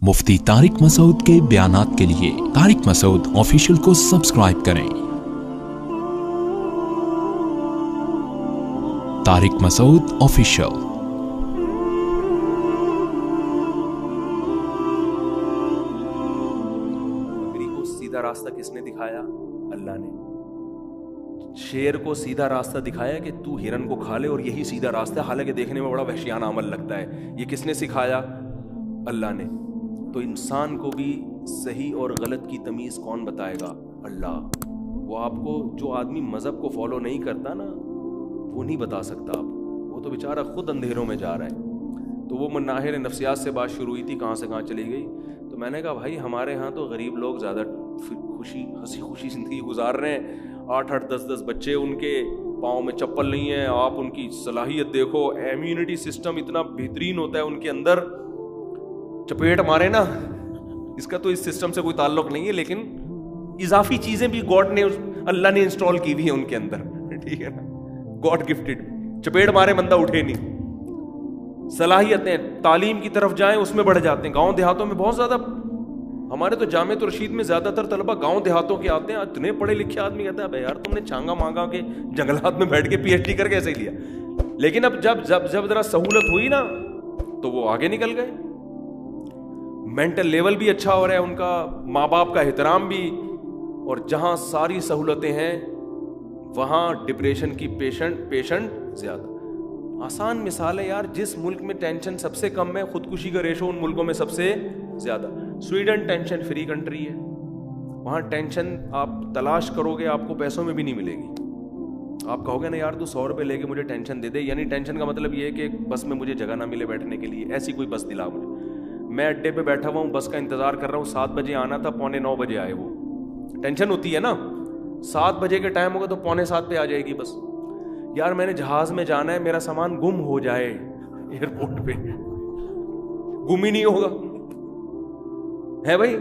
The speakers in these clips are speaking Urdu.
مفتی طارق مسعود کے بیانات کے لیے طارق مسعود آفیشیل کو سبسکرائب کریں۔ طارق مسعود آفیشیل۔ بکری کو سیدھا راستہ کس نے دکھایا؟ اللہ نے۔ شیر کو سیدھا راستہ دکھایا کہ تو ہرن کو کھا لے اور یہی سیدھا راستہ ہے، حالانکہ دیکھنے میں بڑا وحشیانہ عمل لگتا ہے۔ یہ کس نے سکھایا؟ اللہ نے۔ تو انسان کو بھی صحیح اور غلط کی تمیز کون بتائے گا؟ اللہ۔ وہ آپ کو، جو آدمی مذہب کو فالو نہیں کرتا نا، وہ نہیں بتا سکتا آپ کو، وہ تو بیچارہ خود اندھیروں میں جا رہا ہے۔ تو وہ مناہر نفسیات سے بات شروع ہوئی تھی، کہاں سے کہاں چلی گئی۔ تو میں نے کہا بھائی ہمارے ہاں تو غریب لوگ زیادہ ہنسی خوشی زندگی گزار رہے ہیں، 8-8 10-10 بچے، ان کے پاؤں میں چپل نہیں ہے، آپ ان کی صلاحیت دیکھو، امیونٹی سسٹم اتنا بہترین ہوتا ہے ان کے اندر، چپیٹ مارے نا، اس کا تو اس سسٹم سے کوئی تعلق نہیں ہے، لیکن اضافی چیزیں بھی گاڈ نے، اللہ نے انسٹال کی ہوئی ہیں ان کے اندر، ٹھیک ہے نا، گاڈ گفٹڈ۔ چپیٹ مارے بندہ اٹھے نہیں، صلاحیتیں تعلیم کی طرف جائیں اس میں بڑھ جاتے ہیں۔ گاؤں دیہاتوں میں بہت زیادہ، ہمارے تو جامعۃ الرشید میں زیادہ تر طلبہ گاؤں دیہاتوں کے آتے ہیں، اتنے پڑھے لکھے آدمی کہتا ہے بھائی یار تم نے چھانگا مانگا کے جنگلات میں بیٹھ کے پی ایچ ڈی کر کیسے لیا؟ لیکن اب جب ذرا سہولت ہوئی نا تو وہ آگے نکل گئے، مینٹل لیول بھی اچھا ہو رہا ہے ان کا، ماں باپ کا احترام بھی، اور جہاں ساری سہولتیں ہیں وہاں ڈپریشن کی پیشنٹ زیادہ۔ آسان مثال ہے یار، جس ملک میں ٹینشن سب سے کم ہے، خودکشی کا ریشو ان ملکوں میں سب سے زیادہ۔ سویڈن ٹینشن فری کنٹری ہے، وہاں ٹینشن آپ تلاش کرو گے آپ کو پیسوں میں بھی نہیں ملے گی۔ آپ کہو گے نا یار تو 100 روپے لے کے مجھے ٹینشن دے دے، یعنی ٹینشن کا مطلب یہ ہے کہ بس میں مجھے جگہ نہ ملے بیٹھنے کے لیے، ایسی کوئی بس دلا مجھے۔ میں اڈے پہ بیٹھا ہوا ہوں، بس کا انتظار کر رہا ہوں، 7 بجے آنا تھا، 8:45 بجے آئے، وہ ٹینشن ہوتی ہے نا۔ 7 بجے کے ٹائم ہوگا تو 6:45 پہ آ جائے گی بس۔ یار میں نے جہاز میں جانا ہے، میرا سامان گم ہو جائے ایئرپورٹ پہ، گم ہی نہیں ہوگا ہے بھائی۔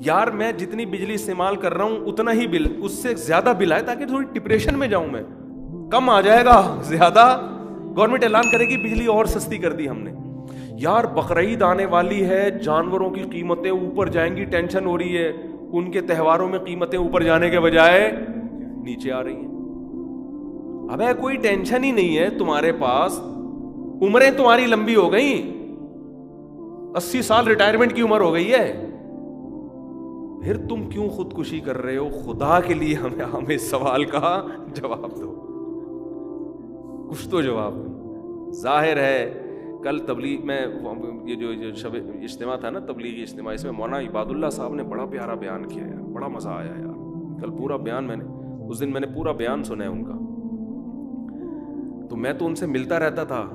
یار میں جتنی بجلی استعمال کر رہا ہوں اتنا ہی بل، اس سے زیادہ بل آئے تاکہ تھوڑی ڈپریشن میں جاؤں میں، کم آ جائے گا، زیادہ گورنمنٹ اعلان کرے گی بجلی اور سستی کر دی ہم نے۔ یار بقرعید آنے والی ہے، جانوروں کی قیمتیں اوپر جائیں گی، ٹینشن ہو رہی ہے، ان کے تہواروں میں قیمتیں اوپر جانے کے بجائے نیچے آ رہی ہیں۔ ابے کوئی ٹینشن ہی نہیں ہے تمہارے پاس، عمریں تمہاری لمبی ہو گئیں، 80 سال ریٹائرمنٹ کی عمر ہو گئی ہے، پھر تم کیوں خودکشی کر رہے ہو؟ خدا کے لیے ہمیں اس سوال کا جواب دو، کچھ تو جواب دو۔ ظاہر ہے کل تبلیغ میں یہ جو شب اجتماع تھا نا، تبلیغی اجتماع، اس میں مولانا عباد اللہ صاحب نے بڑا پیارا بیان کیا یار، بڑا مزہ آیا یار۔ کل پورا بیان اس دن میں نے پورا بیان سنا ہے ان کا۔ تو میں تو ان سے ملتا رہتا تھا،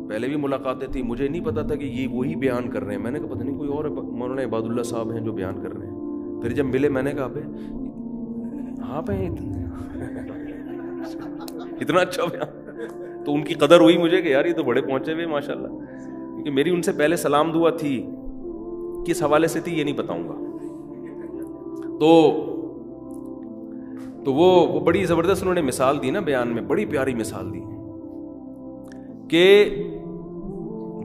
پہلے بھی ملاقاتیں تھی، مجھے نہیں پتا تھا کہ یہ وہی بیان کر رہے ہیں۔ میں نے کہا پتہ نہیں کوئی اور مولانا عباد اللہ صاحب ہیں جو بیان کر رہے ہیں۔ پھر جب ملے میں نے کہا بھائی آپ ہیں، اتنا اچھا بیان، تو ان کی قدر ہوئی مجھے کہ یار یہ تو بڑے پہنچے ہوئے ماشاء اللہ، کیونکہ میری ان سے پہلے سلام دعا تھی، کس حوالے سے تھی یہ نہیں بتاؤں گا۔ تو وہ بڑی زبردست انہوں نے مثال دی نا بیان میں، بڑی پیاری مثال دی کہ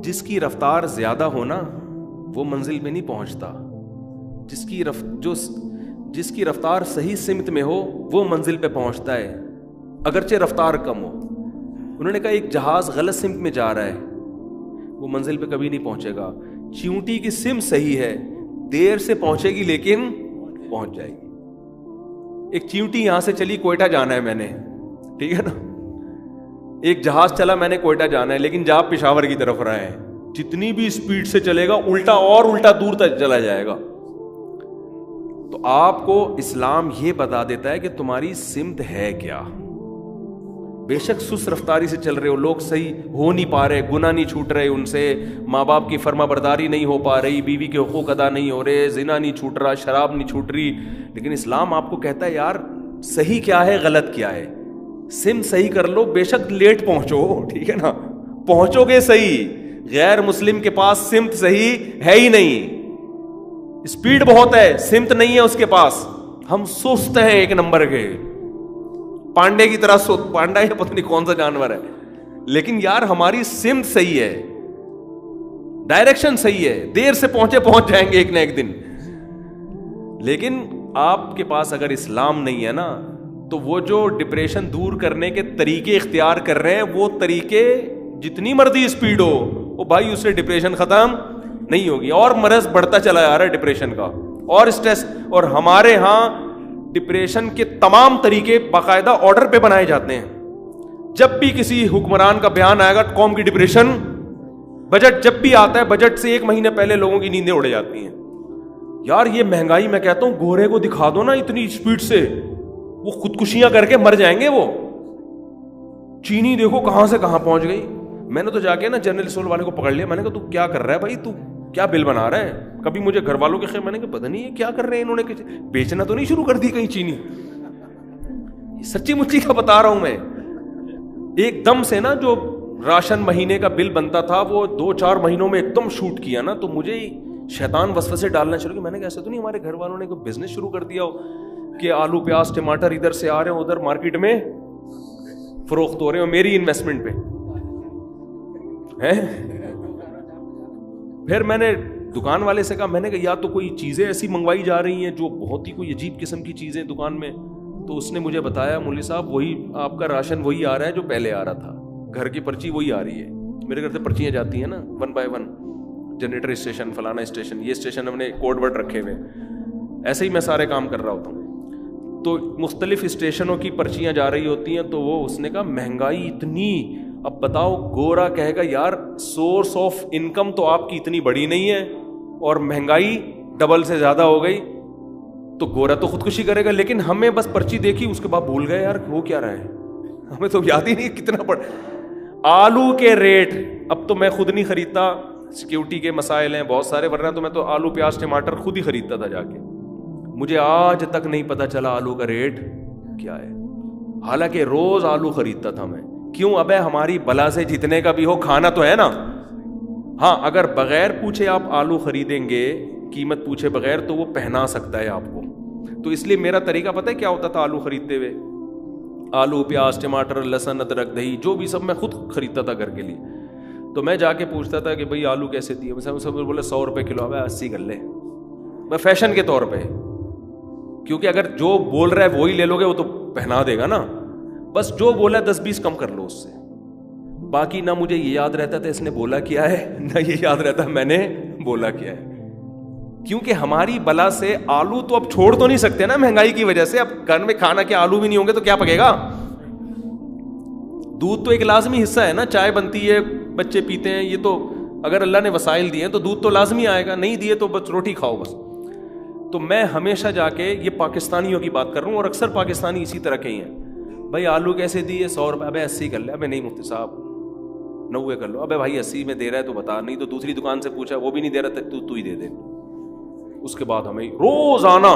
جس کی رفتار زیادہ ہونا وہ منزل میں نہیں پہنچتا، جس کی رفتار صحیح سمت میں ہو وہ منزل پہ پہنچتا ہے، اگرچہ رفتار کم ہو۔ انہوں نے کہا ایک جہاز غلط سمت میں جا رہا ہے، وہ منزل پہ کبھی نہیں پہنچے گا۔ چیونٹی کی سمت صحیح ہے، دیر سے پہنچے گی لیکن پہنچ جائے گی۔ ایک چیونٹی یہاں سے چلی، کوئٹہ جانا ہے میں نے، ٹھیک ہے نا، ایک جہاز چلا میں نے کوئٹہ جانا ہے، لیکن جہاز پشاور کی طرف رہا ہے، جتنی بھی اسپیڈ سے چلے گا الٹا اور الٹا دور تک چلا جائے گا۔ تو آپ کو اسلام یہ بتا دیتا ہے کہ تمہاری سمت ہے کیا۔ بے شک سست رفتاری سے چل رہے ہو، لوگ صحیح ہو نہیں پا رہے، گناہ نہیں چھوٹ رہے ان سے، ماں باپ کی فرما برداری نہیں ہو پا رہی، بیوی کے حقوق ادا نہیں ہو رہے، زنا نہیں چھوٹ رہا، شراب نہیں چھوٹ رہی، لیکن اسلام آپ کو کہتا ہے یار صحیح کیا ہے، غلط کیا ہے، سمت صحیح کر لو، بے شک لیٹ پہنچو، ٹھیک ہے نا، پہنچو گے صحیح۔ غیر مسلم کے پاس سمت صحیح ہے ہی نہیں، اسپیڈ بہت ہے، سمت نہیں ہے اس کے پاس، ہم سست ہیں ایک نمبر کے، پانڈے کی طرح پانڈا ہے پتہ نہیں کون سا جانور ہے، لیکن یار ہماری سمت صحیح ہے، ڈائریکشن صحیح ہے, دیر سے پہنچ جائیں گے ایک نہ ایک دن. لیکن آپ کے پاس اگر اسلام نہیں ہے نا, تو وہ جو ڈپریشن دور کرنے کے طریقے اختیار کر رہے ہیں, وہ طریقے جتنی مرضی اسپیڈ ہو, وہ بھائی اس سے ڈپریشن ختم نہیں ہوگی, اور مرض بڑھتا چلا جا رہا ہے ڈپریشن کا, اور اسٹریس. اور ہمارے ہاں ڈپریشن کے تمام طریقے باقاعدہ آرڈر پہ بنائے جاتے ہیں. جب بھی کسی حکمران کا بیان آئے گا قوم کی ڈپریشن, بجٹ جب بھی آتا ہے, بجٹ سے 1 مہینے پہلے لوگوں کی نیندیں اڑ جاتی ہیں. یار یہ مہنگائی, میں کہتا ہوں گورے کو دکھا دو نا اتنی اسپیڈ سے, وہ خودکشیاں کر کے مر جائیں گے. وہ چینی دیکھو کہاں سے کہاں پہنچ گئی. میں نے تو جا کے نا جنرل اسٹور والے کو پکڑ لیا, میں نے کہا تو کیا کر رہا ہے بھائی, تو کیا بل بنا رہا ہے. کبھی مجھے گھر والوں کے خیر, میں نے کہا پتہ نہیں ہے کیا کر رہے ہیں انہوں نے, بیچنا تو نہیں شروع کر دی کہیں چینی. سچی مچی کا بتا رہا ہوں میں. ایک دم سے نا جو راشن مہینے کا بل بنتا تھا وہ 2-4 مہینوں میں ایک دم شوٹ کیا نا, تو مجھے شیطان وسوسے ڈالنا شروع کیا. میں نے کہا ایسا تو نہیں ہمارے گھر والوں نے کوئی بزنس شروع کر دیا ہو کہ آلو پیاز ٹماٹر ادھر سے آ رہے ہیں ادھر مارکیٹ میں فروخت ہو رہے ہیں میری انویسٹمنٹ پہ ہے. پھر میں نے دکان والے سے کہا, میں نے کہا یا تو کوئی چیزیں ایسی منگوائی جا رہی ہیں جو بہت ہی کوئی عجیب قسم کی چیزیں دکان میں. تو اس نے مجھے بتایا مولوی صاحب وہی آپ کا راشن وہی آ رہا ہے جو پہلے آ رہا تھا, گھر کی پرچی وہی آ رہی ہے. میرے گھر سے پرچیاں جاتی ہیں نا 1 by 1, جنریٹر اسٹیشن, فلانا اسٹیشن, یہ اسٹیشن ہم نے کوڈ ورڈ رکھے ہوئے, ایسے ہی میں سارے کام کر رہا ہوتا ہوں. تو مختلف اسٹیشنوں کی پرچیاں جا رہی ہوتی ہیں. تو وہ اس نے کہا مہنگائی اتنی, اب بتاؤ گورا کہے گا یار سورس آف انکم تو آپ کی اتنی بڑی نہیں ہے اور مہنگائی ڈبل سے زیادہ ہو گئی, تو گورا تو خودکشی کرے گا. لیکن ہمیں بس پرچی دیکھی اس کے بعد بھول گئے یار وہ کیا رہا ہے, ہمیں تو یاد ہی نہیں کتنا پڑ. آلو کے ریٹ اب تو میں خود نہیں خریدتا, سیکیورٹی کے مسائل ہیں بہت سارے, ورنہ تو میں تو آلو پیاز ٹماٹر خود ہی خریدتا تھا جا کے. مجھے آج تک نہیں پتا چلا آلو کا ریٹ کیا ہے, حالانکہ روز آلو خریدتا تھا میں. کیوں, ابے ہماری بلا سے جتنے کا بھی ہو کھانا تو ہے نا. ہاں اگر بغیر پوچھے آپ آلو خریدیں گے, قیمت پوچھے بغیر, تو وہ پہنا سکتا ہے آپ کو. تو اس لیے میرا طریقہ پتہ ہے کیا ہوتا تھا آلو خریدتے ہوئے, آلو پیاز ٹماٹر لہسن ادرک دہی جو بھی سب میں خود خریدتا تھا گھر کے لیے. تو میں جا کے پوچھتا تھا کہ بھائی آلو کیسے دیے, سب بولے 100 روپے کلو. اب 80 کر لے, میں فیشن کے طور پہ, کیونکہ اگر جو بول رہا ہے وہی لے لو گے وہ تو پہنا دے گا نا. بس جو بولا 10-20 کم کر لو اس سے. باقی نہ مجھے یہ یاد رہتا تھا اس نے بولا کیا ہے, نہ یہ یاد رہتا میں نے بولا کیا ہے. کیونکہ ہماری بلا سے آلو تو اب چھوڑ تو نہیں سکتے نا مہنگائی کی وجہ سے. اب گھر میں کھانا کیا آلو بھی نہیں ہوں گے تو کیا پکے گا. دودھ تو ایک لازمی حصہ ہے نا, چائے بنتی ہے بچے پیتے ہیں, یہ تو اگر اللہ نے وسائل دیے ہیں تو دودھ تو لازمی آئے گا, نہیں دیے تو بس روٹی کھاؤ بس. تو میں ہمیشہ جا کے, یہ پاکستانیوں کی بات کر رہا ہوں اور اکثر پاکستانی اسی طرح کے ہی ہیں, بھائی آلو کیسے دیے 100 روپے, ابے 80 کر لے. ابے نہیں مفتی صاحب 90 کر لو. ابے بھائی 80 میں دے رہا ہے تو بتا, نہیں تو دوسری دکان سے پوچھا وہ بھی نہیں دے رہا تو ہی دے دے. اس کے بعد ہمیں روزانہ,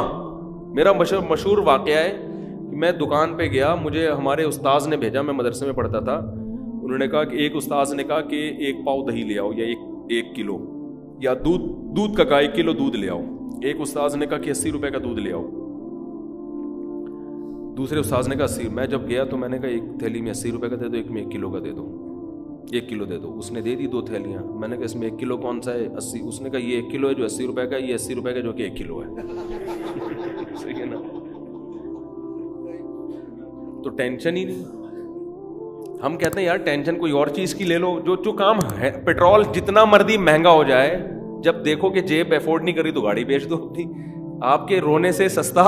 میرا مشہور واقعہ ہے کہ میں دکان پہ گیا, مجھے ہمارے استاذ نے بھیجا, میں مدرسے میں پڑھتا تھا. انہوں نے کہا کہ ایک استاذ نے کہا کہ 1 پاؤ دہی لے آؤ, یا 1 کلو, یا دودھ کا 1 کلو دودھ لے آؤ. ایک استاذ نے کہا کہ 80 روپے کا دودھ لے آؤ, دوسرے استاذ نے کہا 80. میں جب گیا تو میں نے کہا ایک تھیلی میں 80 روپے کا دے دو, ایک میں 1 کلو کا دے دو. 1 کلو دے دو. اس نے دے دی 2 تھیلیاں. میں نے کہا اس میں 1 کلو کون سا ہے 80. اس نے کہا یہ 1 کلو ہے جو 80 روپے کا, یہ 80 روپے کا جو کہ 1 کلو ہے. صحیح ہے نا. تو ٹینشن ہی نہیں. ہم کہتے ہیں یار ٹینشن کوئی اور چیز کی لے لو, جو کام ہے. پیٹرول جتنا مرضی مہنگا ہو جائے, جب دیکھو کہ جیب افورڈ نہیں کری تو گاڑی بیچ دو اپنی. آپ کے رونے سے سستا,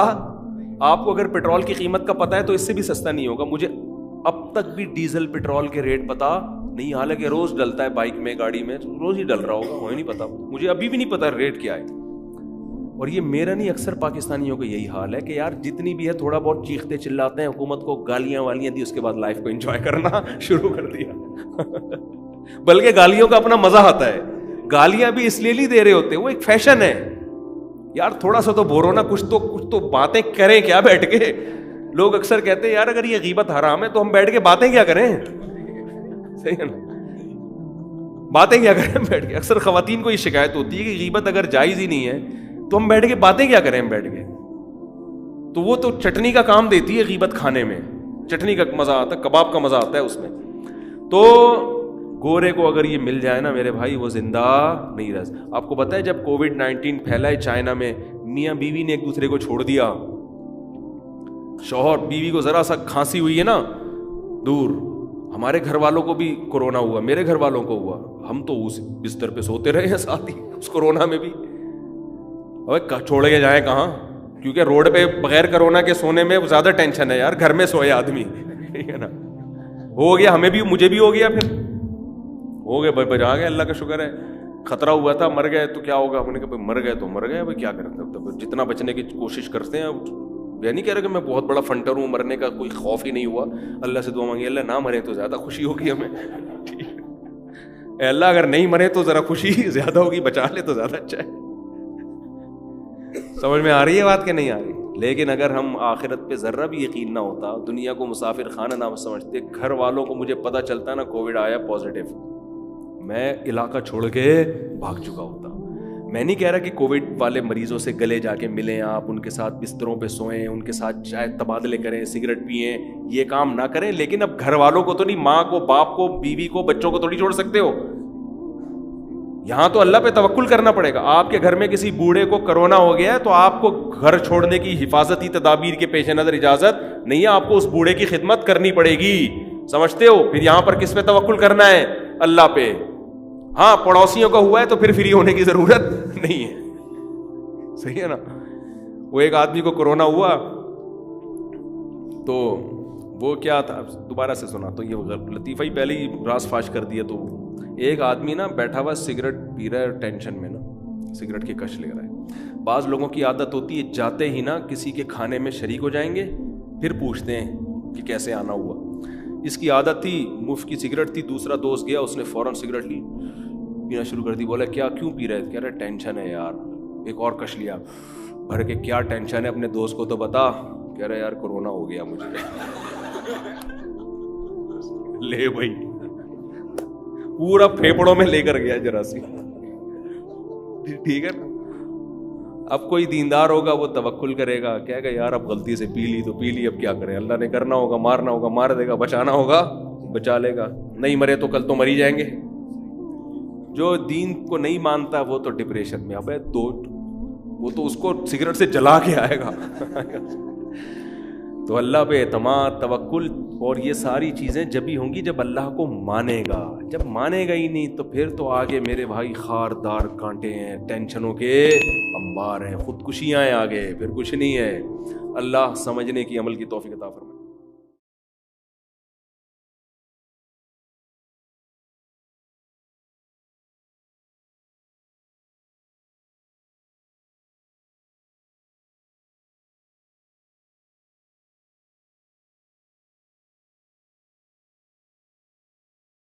آپ کو اگر پیٹرول کی قیمت کا پتہ ہے تو اس سے بھی سستا نہیں ہوگا. مجھے اب تک بھی ڈیزل پیٹرول کے ریٹ پتا نہیں, حالانکہ روز ڈلتا ہے بائک میں گاڑی میں, روز ہی ڈل رہا ہوگا, وہی نہیں پتا. مجھے ابھی بھی نہیں پتا ریٹ کیا ہے. اور یہ میرا نہیں, اکثر پاکستانیوں کا یہی حال ہے کہ یار جتنی بھی ہے تھوڑا بہت چیختے چلاتے ہیں, حکومت کو گالیاں والیاں دی, اس کے بعد لائف کو انجوائے کرنا شروع کر دیا. بلکہ گالیوں کا اپنا مزہ آتا ہے. گالیاں بھی اس لیے نہیں دے رہے ہوتے, وہ ایک فیشن ہے. یار تھوڑا سا تو بورو نا, کچھ تو باتیں کریں کیا بیٹھ کے. لوگ اکثر کہتے ہیں یار اگر یہ غیبت حرام ہے تو ہم بیٹھ کے باتیں کیا کریں. صحیح ہے نا, باتیں کیا کریں بیٹھ کے. اکثر خواتین کو یہ شکایت ہوتی ہے کہ غیبت اگر جائز ہی نہیں ہے تو ہم بیٹھ کے باتیں کیا کریں بیٹھ کے. تو وہ تو چٹنی کا کام دیتی ہے غیبت کھانے میں, چٹنی کا مزہ آتا ہے, کباب کا مزہ آتا ہے اس میں. تو گورے کو اگر یہ مل جائے نا میرے بھائی, وہ زندہ نہیں رہ. آپ کو پتا ہے جب کووڈ-19 پھیلا ہے چائنا میں, میاں بیوی نے ایک دوسرے کو چھوڑ دیا. شوہر بیوی کو ذرا سا کھانسی ہوئی ہے نا دور, ہمارے گھر والوں کو بھی کورونا ہوا, میرے گھر والوں کو ہوا, ہم تو اس بستر پہ سوتے رہے ہیں ساتھ ہی اس کورونا میں بھی. ابے چھوڑ کے جائیں کہاں, کیونکہ روڈ پہ بغیر کورونا کے سونے میں زیادہ ٹینشن ہے یار, گھر میں سوئے آدمی, ٹھیک ہے نا. ہو گیا ہمیں بھی, مجھے بھی ہو گیا, پھر ہو گئے بچا گئے, اللہ کا شکر ہے. خطرہ ہوا تھا, مر گئے تو کیا ہوگا, ہم نے کہا مر گئے تو مر گئے, بھائی کیا کرتے, جتنا بچنے کی کوشش کرتے ہیں. میں نہیں کہہ رہا کہ میں بہت بڑا فنٹر ہوں, مرنے کا کوئی خوف ہی نہیں ہوا. اللہ سے دعا مانگی, اللہ نہ مرے تو زیادہ خوشی ہوگی ہمیں, اے اللہ اگر نہیں مرے تو ذرا خوشی زیادہ ہوگی, بچا لے تو زیادہ اچھا ہے. سمجھ میں آ رہی ہے بات کہ نہیں آ رہی؟ لیکن اگر ہم آخرت پہ ذرہ بھی یقین نہ ہوتا, دنیا کو مسافر خانہ نہ سمجھتے, گھر والوں کو مجھے پتہ چلتا نا کووڈ آیا پازیٹیو, میں علاقہ چھوڑ کے بھاگ چکا ہوتا. میں نہیں کہہ رہا کہ کووڈ والے مریضوں سے گلے جا کے ملیں آپ, ان کے ساتھ بستروں پہ سوئیں, ان کے ساتھ چائے تبادلے کریں, سگریٹ پئیں, یہ کام نہ کریں. لیکن اب گھر والوں کو تو نہیں, ماں کو, باپ کو, بیوی کو, بچوں کو تھوڑی چھوڑ سکتے ہو. یہاں تو اللہ پہ توکل کرنا پڑے گا. آپ کے گھر میں کسی بوڑھے کو کرونا ہو گیا ہے تو آپ کو گھر چھوڑنے کی حفاظتی تدابیر کے پیش نظر اجازت نہیں ہے, آپ کو اس بوڑھے کی خدمت کرنی پڑے گی. سمجھتے ہو؟ پھر یہاں پر کس پہ توکل کرنا ہے؟ اللہ پہ. ہاں پڑوسیوں کا ہوا ہے تو پھر فری ہونے کی ضرورت نہیں ہے, صحیح ہے نا. وہ ایک آدمی کو کرونا ہوا تو وہ کیا تھا, دوبارہ سے سنا تو یہ لطیفہ ہی پہلے ہی راز فاش کر دیا. تو ایک آدمی نا بیٹھا ہوا سگریٹ پی رہا ہے, ٹینشن میں نا سگریٹ کی کش لے رہا ہے. بعض لوگوں کی عادت ہوتی ہے جاتے ہی نا کسی کے کھانے میں شریک ہو جائیں گے, پھر پوچھتے ہیں کہ کیسے آنا ہوا. اس کی عادت تھی, مفت کی سگریٹ تھی. دوسرا دوست گیا, اس نے فوراً سگریٹ لی, پینا شروع کر دی. بولا کیا, کیوں پی رہے؟ کہہ رہے ٹینشن ہے یار. ایک اور کش لیا بھر کے, کیا ٹینشن ہے اپنے دوست کو تو بتا. کہہ رہے یار کورونا ہو گیا مجھے. لے بھائی, پورا پھیپڑوں میں لے کر گیا ذرا سی, ٹھیک ہے نا. اب کوئی دیندار ہوگا وہ توکل کرے گا, کہے گا یار اب غلطی سے پی لی تو پی لی, اب کیا کریں, اللہ نے کرنا ہوگا مارنا ہوگا مار دے گا, بچانا ہوگا بچا لے گا. نہیں مرے تو کل تو مر ہی جائیں گے. جو دین کو نہیں مانتا وہ تو ڈپریشن میں, اب وہ تو اس کو سگریٹ سے جلا کے آئے گا. تو اللہ پہ اعتماد, توکل, اور یہ ساری چیزیں جب ہی ہوں گی جب اللہ کو مانے گا. جب مانے گا ہی نہیں تو پھر تو آگے میرے بھائی خاردار کانٹے ہیں, ٹینشنوں کے انبار ہیں, خودکشیاں ہیں آگے, پھر کچھ نہیں ہے. اللہ سمجھنے کی, عمل کی توفیق عطا فرمائے.